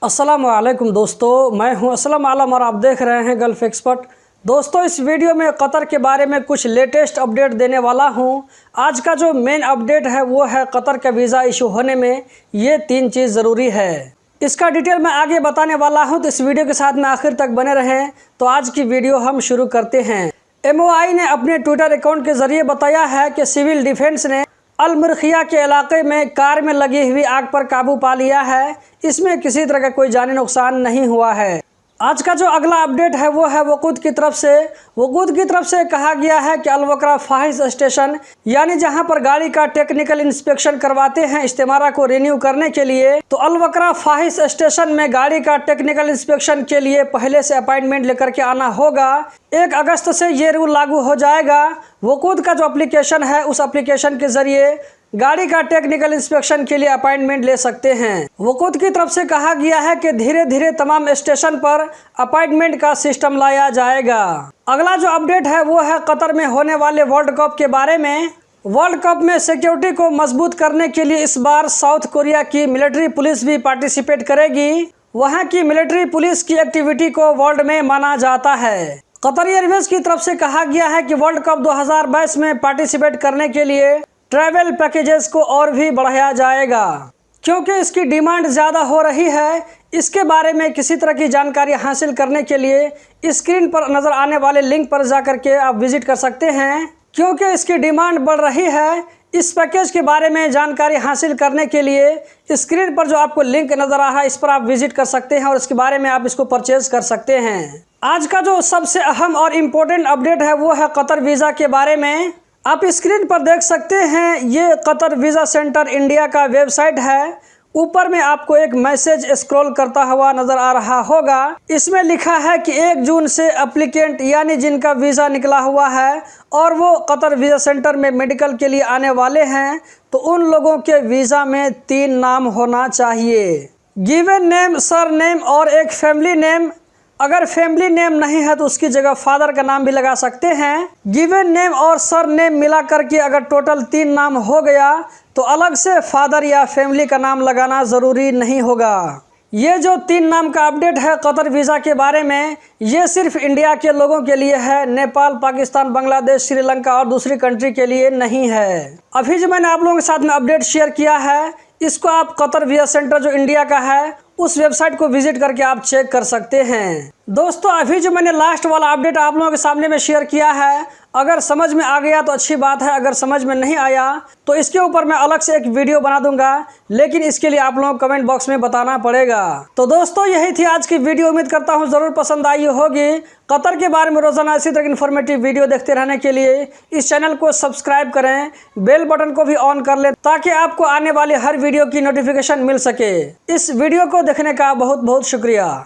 अस्सलामुअलैकुम दोस्तों, मैं हूं असलम आलम और आप देख रहे हैं गल्फ़ एक्सपर्ट। दोस्तों, इस वीडियो में कतर के बारे में कुछ लेटेस्ट अपडेट देने वाला हूं। आज का जो मेन अपडेट है वो है कतर का वीज़ा इशू होने में ये 3 चीज़ ज़रूरी है। इसका डिटेल मैं आगे बताने वाला हूं, तो इस वीडियो के साथ में आखिर तक बने रहें। तो आज की वीडियो हम शुरू करते हैं। MOI ने अपने ट्विटर अकाउंट के ज़रिए बताया है कि सिविल डिफेंस ने अल मरखिया के इलाके में कार में लगी हुई आग पर काबू पा लिया है। इसमें किसी तरह का कोई जानी नुकसान नहीं हुआ है। आज का जो अगला अपडेट है वो है वकूद की तरफ से। वकूद की तरफ से कहा गया है कि अल-वकरा फाहिश स्टेशन यानी जहां पर गाड़ी का टेक्निकल इंस्पेक्शन करवाते हैं इस्तेमारा को रिन्यू करने के लिए, तो अल-वकरा फाहिश स्टेशन में गाड़ी का टेक्निकल इंस्पेक्शन के लिए पहले से अपॉइंटमेंट लेकर के आना होगा। 1 अगस्त से ये रूल लागू हो जाएगा। वकूद का जो एप्लीकेशन है उस एप्लीकेशन के जरिए गाड़ी का टेक्निकल इंस्पेक्शन के लिए अपॉइंटमेंट ले सकते हैं। वकूद की तरफ से कहा गया है कि धीरे धीरे तमाम स्टेशन पर अपॉइंटमेंट का सिस्टम लाया जाएगा। अगला जो अपडेट है वो है कतर में होने वाले वर्ल्ड कप के बारे में। वर्ल्ड कप में सिक्योरिटी को मजबूत करने के लिए इस बार साउथ कोरिया की मिलिट्री पुलिस भी पार्टिसिपेट करेगी। वहाँ की मिलिट्री पुलिस की एक्टिविटी को वर्ल्ड में माना जाता है। कतर एयरवेज की तरफ से कहा गया है कि वर्ल्ड कप 2022 में पार्टिसिपेट करने के लिए ट्रैवल पैकेजेस को और भी बढ़ाया जाएगा, क्योंकि इसकी डिमांड ज़्यादा हो रही है। इसके बारे में किसी तरह की जानकारी हासिल करने के लिए स्क्रीन पर नज़र आने वाले लिंक पर जाकर के आप विजिट कर सकते हैं, क्योंकि इसकी डिमांड बढ़ रही है। इस पैकेज के बारे में जानकारी हासिल करने के लिए स्क्रीन पर जो आपको लिंक नज़र आ रहा है इस पर आप विजिट कर सकते हैं और इसके बारे में आप इसको परचेज कर सकते हैं। आज का जो सबसे अहम और इम्पोर्टेंट अपडेट है वो है कतर वीज़ा के बारे में। आप स्क्रीन पर देख सकते हैं, ये कतर वीज़ा सेंटर इंडिया का वेबसाइट है। ऊपर में आपको एक मैसेज स्क्रॉल करता हुआ नज़र आ रहा होगा। इसमें लिखा है कि 1 जून से एप्लीकेंट यानी जिनका वीज़ा निकला हुआ है और वो कतर वीज़ा सेंटर में मेडिकल के लिए आने वाले हैं, तो उन लोगों के वीज़ा में 3 नाम होना चाहिए। गिवन नेम, सर नेम और एक फैमिली नेम। अगर फैमिली नेम नहीं है तो उसकी जगह फादर का नाम भी लगा सकते हैं। गिवन नेम और सर नेम मिला करके अगर टोटल 3 नाम हो गया तो अलग से फादर या फैमिली का नाम लगाना ज़रूरी नहीं होगा। ये जो 3 नाम का अपडेट है कतर वीज़ा के बारे में, ये सिर्फ इंडिया के लोगों के लिए है। नेपाल, पाकिस्तान, बांग्लादेश, श्रीलंका और दूसरी कंट्री के लिए नहीं है। अभी जो मैंने आप लोगों के साथ में अपडेट शेयर किया है, इसको आप कतर वीज़ा सेंटर जो इंडिया का है उस वेबसाइट को विजिट करके आप चेक कर सकते हैं। दोस्तों, अभी जो मैंने लास्ट वाला अपडेट आप लोगों के सामने में शेयर किया है, अगर समझ में आ गया तो अच्छी बात है। अगर समझ में नहीं आया तो इसके ऊपर मैं अलग से एक वीडियो बना दूंगा, लेकिन इसके लिए आप लोगों को कमेंट बॉक्स में बताना पड़ेगा। तो दोस्तों, यही थी आज की वीडियो। उम्मीद करता हूँ ज़रूर पसंद आई होगी। कतर के बारे में रोज़ाना इसी तरह की इन्फॉर्मेटिव वीडियो देखते रहने के लिए इस चैनल को सब्सक्राइब करें, बेल बटन को भी ऑन कर लें ताकि आपको आने वाली हर वीडियो की नोटिफिकेशन मिल सके। इस वीडियो को देखने का बहुत बहुत शुक्रिया।